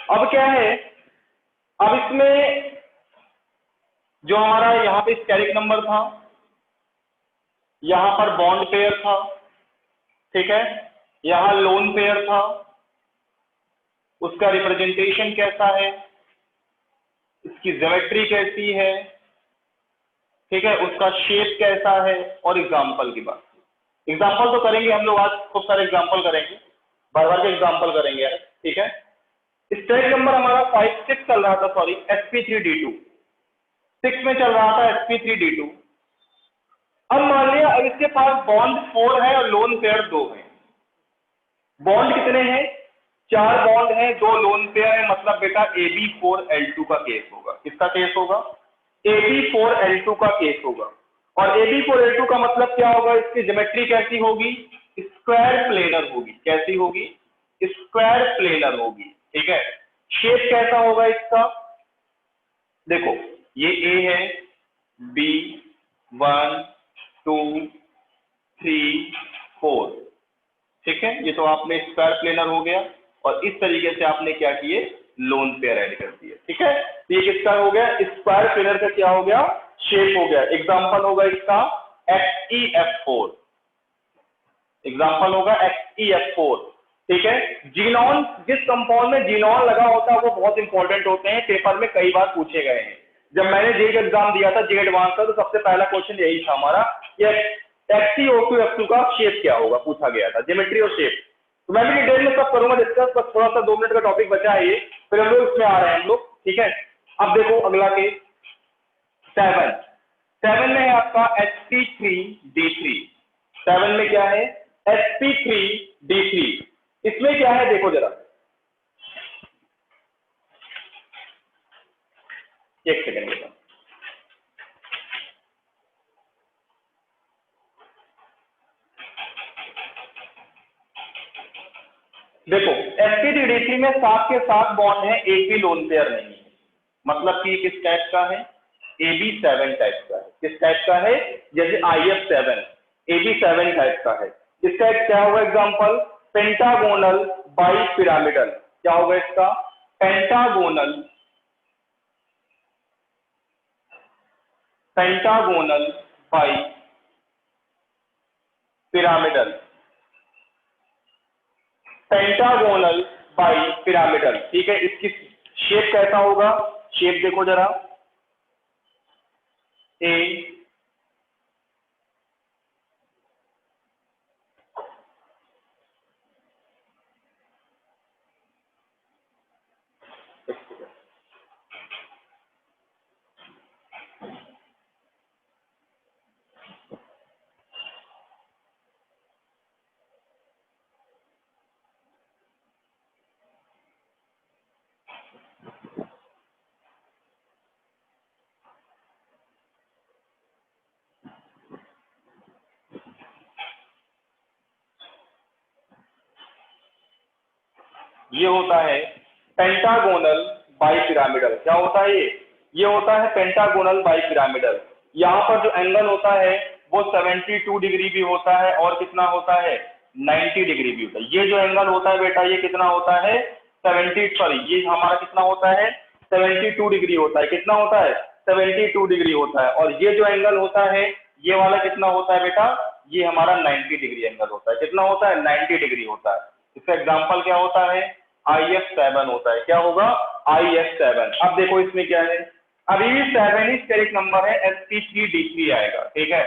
अब क्या है, अब इसमें जो हमारा यहाँ पे स्टेरिक नंबर था, यहां पर बॉन्ड पेयर था, ठीक है, यहां लोन पेयर था, उसका रिप्रेजेंटेशन कैसा है, इसकी ज्योमेट्री कैसी है, ठीक है, उसका शेप कैसा है, और एग्जाम्पल की बात। एग्जाम्पल तो करेंगे हम लोग, आज खूब सारे एग्जाम्पल करेंगे, बार बार के एग्जाम्पल करेंगे यार, ठीक है। स्टेट नंबर हमारा 5-6 चल रहा था, सॉरी sp3d2, 6 में चल रहा था sp3d2। अब मान लिया अब इसके पास बॉन्ड 4 है और लोन पेयर 2 है। बॉन्ड कितने हैं? 4 बॉन्ड हैं, 2 लोन पेयर है, मतलब बेटा AB4L2 का केस होगा। किसका केस होगा? AB4L2 का केस होगा। और AB4L2 का मतलब क्या होगा? इसकी ज्योमेट्री कैसी होगी? स्क्वायर प्लेनर होगी। कैसी होगी? स्क्वायर प्लेनर होगी, ठीक है। शेप कैसा होगा इसका? देखो, ये A है, B 1 2 3 4, ठीक है, ये तो आपने स्क्वायर प्लेनर हो गया। और इस तरीके से आपने क्या किए? लोन पेयर ऐड कर दिए, ठीक है। तो ये किसका हो गया? स्क्वायर प्लेनर का क्या हो गया? शेप हो गया। एग्जांपल होगा इसका XeF4, एग्जांपल होगा XeF4, ठीक है। जीनॉन, जिस कंपाउंड में जीनॉन लगा होता है वो बहुत इंपॉर्टेंट होते हैं, पेपर में कई बार पूछे गए हैं। जब मैंने जे एग्जाम दिया था, जे एडवांस का, तो सबसे पहला क्वेश्चन यही था हमारा, ये XeO2F2 का शेप क्या होगा, पूछा गया था, ज्योमेट्री और शेप। तो मैं भी डिटेल में सब करूंगा डिस्कस, बस थोड़ा सा 2 मिनट का टॉपिक बचा है ये, फिर हम लोग इसमें आ रहे हैं हम लोग, ठीक है। अब देखो अगला केस 7 में है आपका sp3d3। 7 में क्या है? sp3d3। इसमें क्या है देखो जरा, एक सेकेंड बेटा। देखो sp3d3 में 7 के 7 बॉन्ड है, एक भी लोन पेयर नहीं है, मतलब कि किस टाइप का है? AB7 टाइप का है। किस टाइप का है? जैसे IF7 AB7 टाइप का है। इसका एक क्या होगा एग्जांपल? Pentagonal bipyramidal. क्या होगा इसका? Pentagonal, pentagonal bipyramidal, pentagonal bipyramidal, ठीक है। इसकी शेप कैसा होगा? शेप देखो जरा, ए ये होता है पेंटागोनल बाइपिरामिडल। क्या होता है ये होता है पेंटागोनल बाइपिरामिडल। यहाँ पर जो एंगल होता है वो 72 डिग्री भी होता है और कितना होता है? 90 डिग्री भी होता है। ये जो एंगल होता है बेटा, ये कितना होता है? 70, सॉरी, ये हमारा कितना होता है? 72 डिग्री होता है। कितना होता है? 72 डिग्री होता है। और ये जो एंगल होता है, ये वाला कितना होता है बेटा? ये हमारा 90 डिग्री एंगल होता है। कितना होता है? 90 डिग्री होता है। इसका एग्जाम्पल क्या होता है? IF7 होता है। क्या होगा? IF7। अब देखो इसमें क्या है, अभी भी 7 ही स्टेरिक नंबर है, sp3d3 आएगा, ठीक है।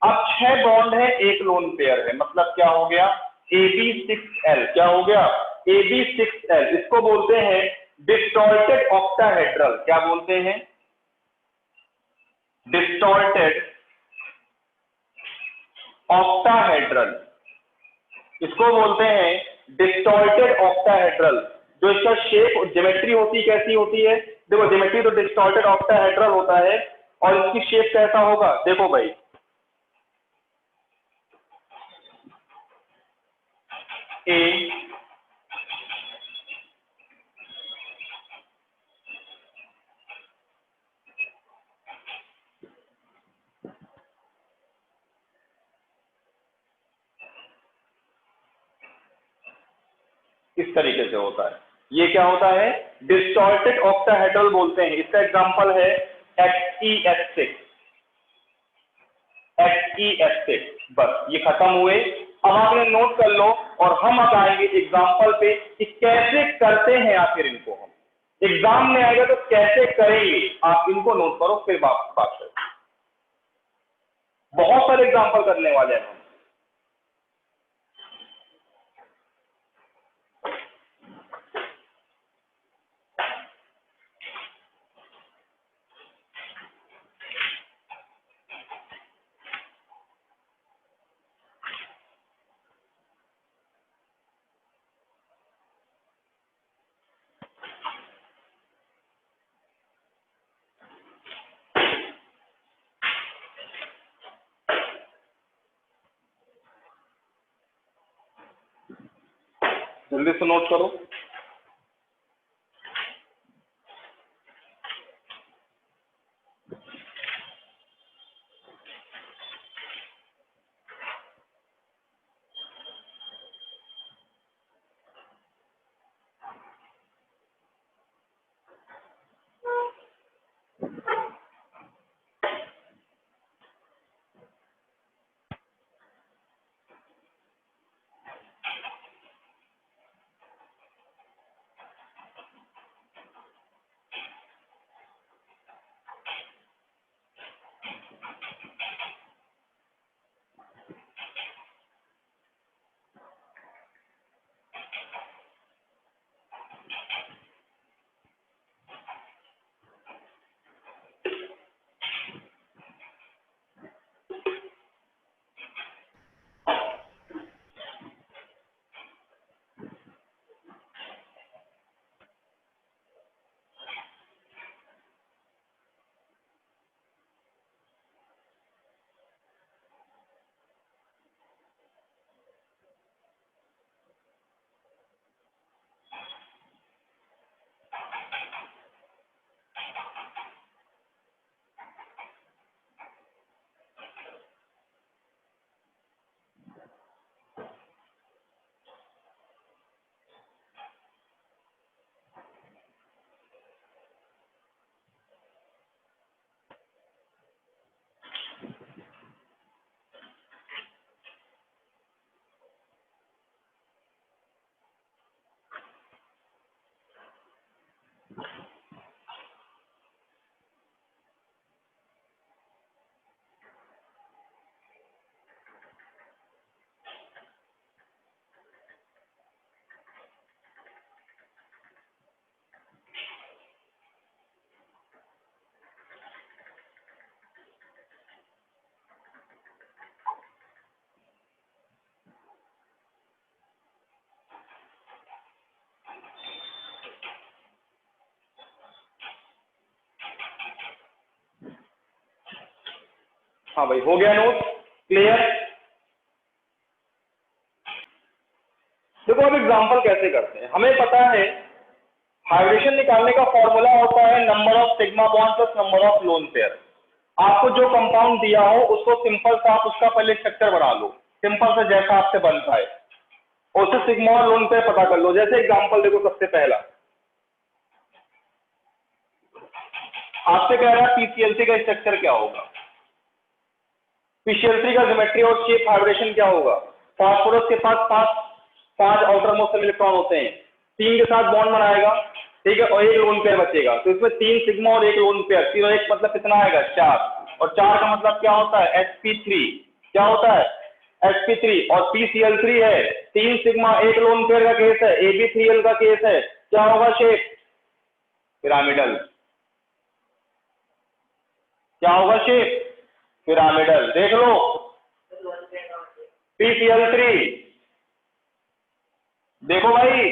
अब 6 बॉन्ड है, एक लोन पेयर है, मतलब क्या हो गया? AB6L। क्या हो गया? AB6L। इसको बोलते हैं डिस्टॉर्टेड ऑक्टाहेड्रल। क्या बोलते हैं? Distorted octahedral. इसको बोलते हैं डिस्टॉर्टेड ऑक्टाहेड्रल। जो इसका शेप और ज्योमेट्री होती कैसी होती है? देखो ज्योमेट्री तो डिस्टॉर्टेड ऑक्टाहेड्रल होता है। और इसकी शेप कैसा होगा? देखो भाई, ए इस तरीके से होता है। ये क्या होता है? डिस्टॉर्टेड ऑक्टाहेड्रल बोलते हैं। इसका एग्जांपल है XeS6। XeS6। बस ये खत्म हुए। अब आपने नोट कर लो और हम अब आएंगे एग्जांपल पे कि कैसे करते हैं आखिर इनको। हम एग्जाम में आएगा तो कैसे करेंगे, आप इनको नोट करो फिर बात करें। बहुत सारे एग्जांपल करने वाले हैं हम। जल्दी से नोट करो। हाँ भाई, हो गया नोट? क्लियर? देखो अब एग्जांपल कैसे करते हैं। हमें पता है हाइब्रिडेशन निकालने का फॉर्मूला होता है number of sigma bond plus number of lone pair. आपको जो कंपाउंड दिया हो उसको सिंपल सा आप उसका पहले स्ट्रक्चर बना लो, सिंपल से जैसा आपसे बनता है, और उससे सिग्मा और लोन पेयर पता कर लो। जैसे एग्जांपल देखो, सबसे पहला आपसे कह रहा है पीसीएल3 का स्ट्रक्चर क्या होगा। पीसीएल3 का ज्योमेट्री और शेप हाइब्रिडेशन क्या होगा। फास्फोरस के पास पांच आउटर मोस्ट इलेक्ट्रॉन होते हैं, 3 के साथ बॉन्ड बनाएगा, ठीक है, और एक लोन पेयर बचेगा, तो इसमें 3 सिग्मा और एक लोन पेयर, 3 और 1 मतलब कितना आएगा 4, और 4 का मतलब क्या होता है sp3। क्या होता है sp3, और pcl3 है 3 सिग्मा 1 लोन पेयर का केस है, ab3l का केस है, क्या होगा शेप पिरामिडल। क्या होगा शेप पिरामिडल। देख लो pcl3, देखो भाई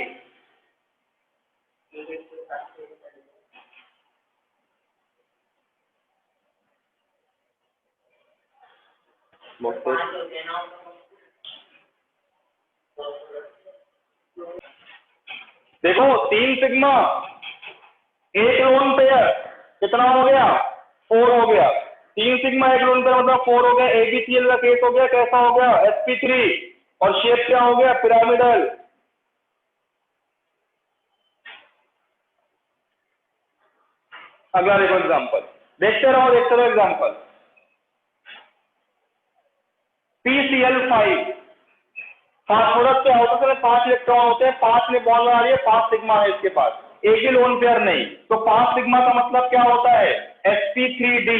देखो 3 सिग्मा 1 लोन पेयर कितना हो गया 4 हो गया। 3 सिग्मा 1 लोन पेयर मतलब 4 हो गया। एबीसीएल का केस हो गया, कैसा हो गया sp3, और शेप क्या हो गया पिरामिडल। अगला देखो एग्जाम्पल, देखते रहो एग्जाम्पल। PCl5 फास्फोरस के आउटर में 5 इलेक्ट्रॉन होते हैं, 5 में बॉन्ड बना रही है, 5 सिग्मा है इसके पास, एक ही लोन पेयर नहीं, तो 5 सिग्मा का मतलब क्या होता है? sp3d।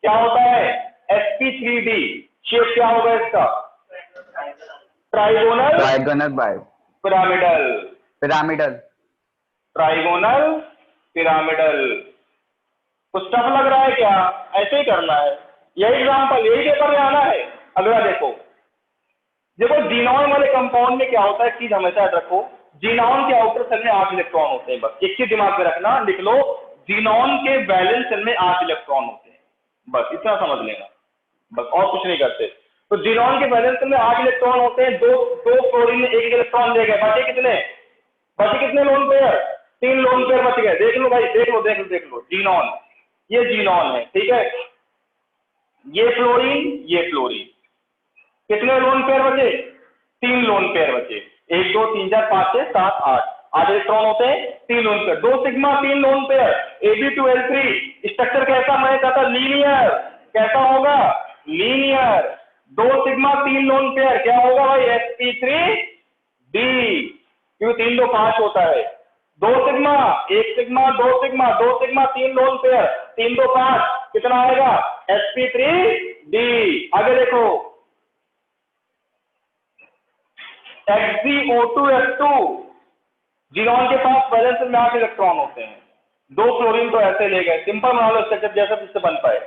क्या होता है? sp3d। शेप क्या होगा इसका? Trigonal pyramidal. Trigonal pyramidal. कुछ टफ लग रहा है क्या? ऐसे ही करना है, यही एग्जाम्पल, यही पेपर में आना है। अगला देखो जीनॉन वाले कंपाउंड में क्या होता है, चीज हमेशा याद रखो, जीनॉन के आउटर सेल में 8 इलेक्ट्रॉन होते हैं, बस एक चीज दिमाग में रखना, लिख लो, जीनॉन के वैलेंस सेल में 8 इलेक्ट्रॉन होते हैं, बस इतना समझ लेना, बस और कुछ नहीं करते। तो जीनॉन के वैलेंस सेल में 8 इलेक्ट्रॉन होते हैं, दो फ्लोरीन में 1 इलेक्ट्रॉन ले गए, बचे कितने लोन पेयर? 3 लोन पेयर बच गए। देख लो भाई, देख लो जीनॉन, ये जीनॉन है, ठीक है, ये फ्लोरीन, कितने लोन पेयर बचे? 3 लोन पेयर बचे, 1 2 3 4 5 6 7 8 इलेक्ट्रॉन होते हैं, 3 lone pair, 2 sigma 3 lone pair, Ab2L3। Structure कैसा? मैंने कहा था लीनियर। कैसा होगा? लीनियर। 2 सिग्मा 3 लोन पेयर, क्या होगा भाई? sp3d, क्योंकि 3 2 5 होता है। 2 sigma 1 sigma 2 sigma 2 sigma 3 lone pair, 3 2 5, कितना आएगा? sp3d। आगे देखो XgO2F2, जीनॉन के पास वैलेंस में 8 इलेक्ट्रॉन होते हैं, 2 क्लोरीन तो ऐसे ले गए, सिंपल बना लो स्ट्रक्चर जैसा जिससे बन पाए,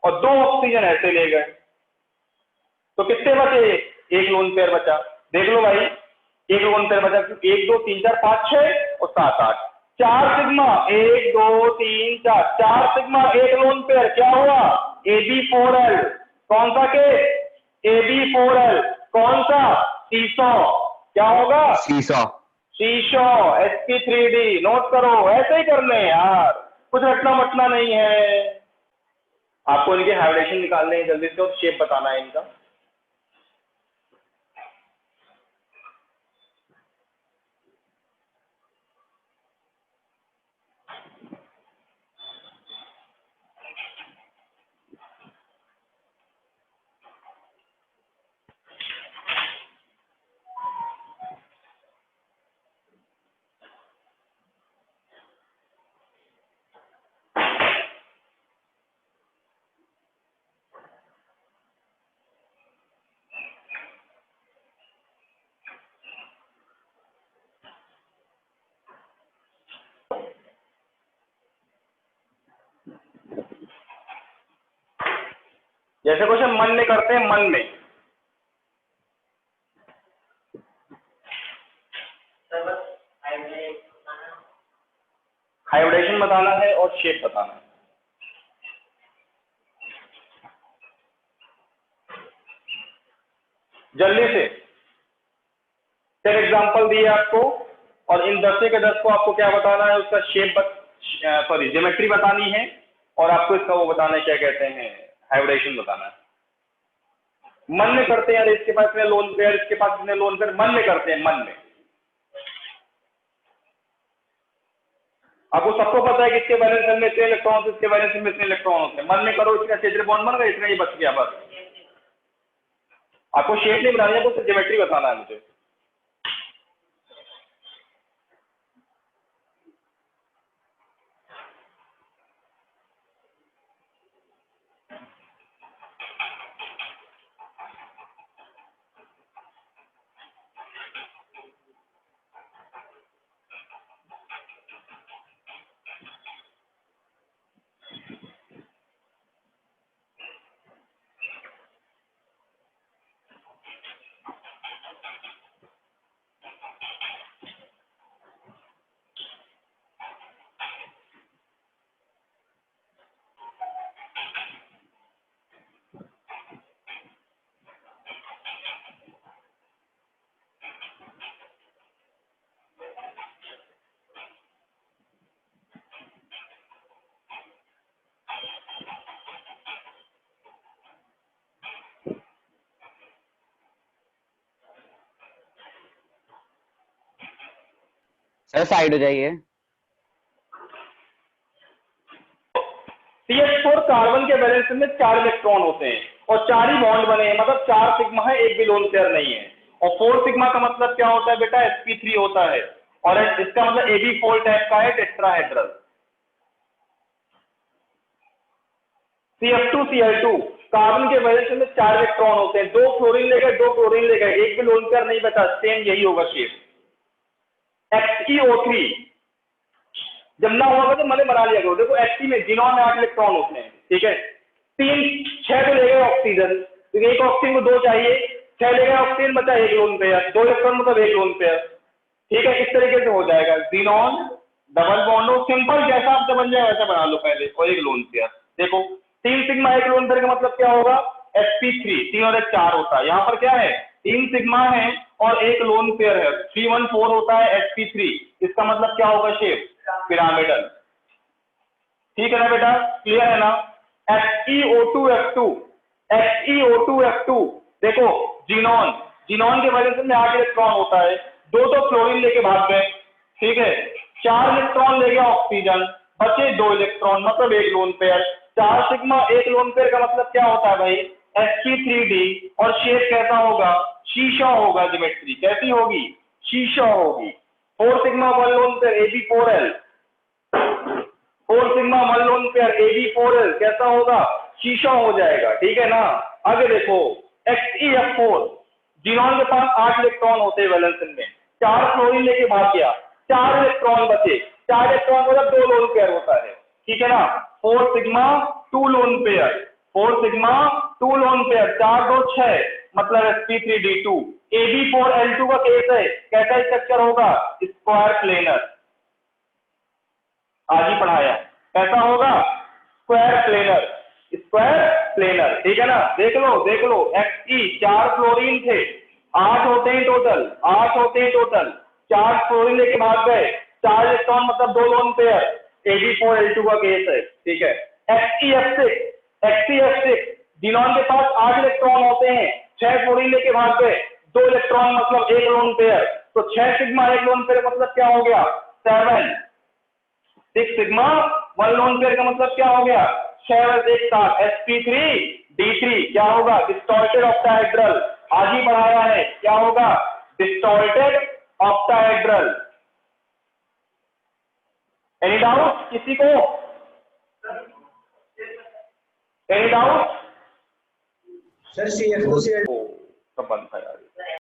और 2 ऑक्सीजन ऐसे ले गए, तो कितने बचे? 1 लोन पेयर बचा। देख लो भाई, 1 लोन पेयर बचा, 1 2 3 4 5 6 और 7 8, 4 सिग्मा 1 2 3 4, 4 सिग्मा 1 लोन पेयर, क्या हुआ? Ab4L। कौन सा के? Ab4L। कौन सा? सीसो। क्या होगा? सीसो। sp3d। नोट करो, ऐसे ही करने हैं यार, कुछ रटना मटना नहीं है। आपको इनके हाइब्रिडेशन निकालने हैं जल्दी से, और शेप बताना है इनका। जैसे क्वेश्चन मन में करते हैं, मन में हाइब्रिडेशन बताना है और शेप बताना है। जल्दी से 10 एग्जाम्पल दिए आपको, और इन 10 के 10 को आपको क्या बताना है? उसका शेप ज्योमेट्री बतानी है, और आपको इसका वो बताना है, क्या कहते हैं, हाइब्रिडेशन बताना है। मन में करते हैं यार, इसके पास इतने लोन पेयर, इसके पास इतने लोन पेयर, मन में करते हैं, मन में। आपको सबको पता है कि इसके वैलेंस में इतने इलेक्ट्रॉन, इसके वैलेंस में इतने इलेक्ट्रॉन होते हैं, मन में करो, इसका क्षेत्र बॉन्ड बन गया, इतना ही बच गया, बस। आपको शेप नहीं बनानी है, आपको ज्योमेट्री बताना है मुझे। सर साइड हो जाइए। CH4 कार्बन के वैलेंस में 4 इलेक्ट्रॉन होते हैं और 4 ही बॉन्ड बने हैं, मतलब 4 सिग्मा है, एक भी लोन पेयर नहीं है। और 4 सिग्मा का मतलब क्या होता है बेटा, sp3 होता है, और इसका मतलब AB4 टाइप का है टेट्राहेड्रल। CF2Cl2 कार्बन के वैलेंस में 4 इलेक्ट्रॉन होते हैं, 2 फ्लोरीन ले गए, 2 क्लोरीन ले गए, एक भी लोन पेयर नहीं बचा, सेम यही होगा शेप। XeO3 जब ना होगा तो मैंने बना लिया करो। देखो Xe में जिनॉन में 8 इलेक्ट्रॉन होते हैं, ठीक है, 6 तो ले गए ऑक्सीजन, तो एक ऑक्सीजन को 2 चाहिए, 6 ले गए ऑक्सीजन, बचा एक लोन पेयर, 2 इलेक्ट्रॉन मतलब एक लोन पेयर, ठीक है। इस तरीके से हो जाएगा, जिनॉन डबल बॉन्ड हो, सिंपल जैसा आपसे बन जाए वैसा बना लो पहले, और एक लोन पेयर। देखो 3 सिग्मा एक लोन पेयर का मतलब क्या होगा, sp3, 3 और 1 4 होता है। यहाँ पर क्या है, 3 सिग्मा है और एक लोन पेयर है, 314 होता है sp3, इसका मतलब क्या होगा शेप, पिरामिडल। ठीक है ना बेटा, क्लियर है ना। XeO2F2, XeO2F2 देखो जिनॉन, जिनॉन के वजह से 8 इलेक्ट्रॉन होता है, 2 तो फ्लोरीन लेके भाग गए, ठीक है, 4 इलेक्ट्रॉन ले गया ऑक्सीजन, बचे 2 इलेक्ट्रॉन मतलब एक लोन पेयर। 4 सिग्मा एक लोन पेयर का मतलब क्या होता है भाई, sp3d, और शेप कैसा होगा, शीशा होगा, ज्योमेट्री कैसी होगी, शीशा होगी। 4 sigma 1 lone pair AB4L, 4 sigma 1 lone pair AB4L कैसा होगा, शीशा हो जाएगा, ठीक है ना। आगे देखो XeF4, जिनॉन के पास 8 इलेक्ट्रॉन होते हैं वैलेंस में, 4 फ्लोरीन लेके भाग गया, 4 इलेक्ट्रॉन बचे, 4 इलेक्ट्रॉन मतलब 2 लोन पेयर होता है, ठीक है ना। 4 sigma 2 lone pair, 4 sigma 2 lone pair, 4 2 6 मतलब sp3d2। AB4L2 का केस है, कैसा स्ट्रक्चर होगा, स्क्वायर प्लेनर, आज ही पढ़ाया, कैसा होगा, स्क्वायर प्लेनर, स्क्वायर प्लेनर, ठीक है ना। देख लो Xe 4 फ्लोरीन थे, 8 होते हैं टोटल, 8 होते हैं टोटल, 4 फ्लोरीन लेके भाग गए, 4 इलेक्ट्रॉन मतलब 2 लोन पेयर, AB4L2 का केस है, ठीक है। XeF6 जिनॉन के पास 8 इलेक्ट्रॉन होते हैं, 6 फ्लोरीन लेके भाग गए, 2 इलेक्ट्रॉन मतलब एक लोन पेयर, तो 6 सिग्मा एक लोन पेयर मतलब क्या हो गया, 7, 6 सिग्मा 1 लोन पेयर का मतलब क्या हो गया, 7 एक साथ, sp3d3 क्या होगा, डिस्टॉर्टेड ऑक्टाहेड्रल, आज ही बढ़ाया है, क्या होगा, डिस्टॉर्टेड ऑक्टाहेड्रल। एनी डाउट किसी को, एनी डाउट सर CF2Cl2 सब बंद था यार।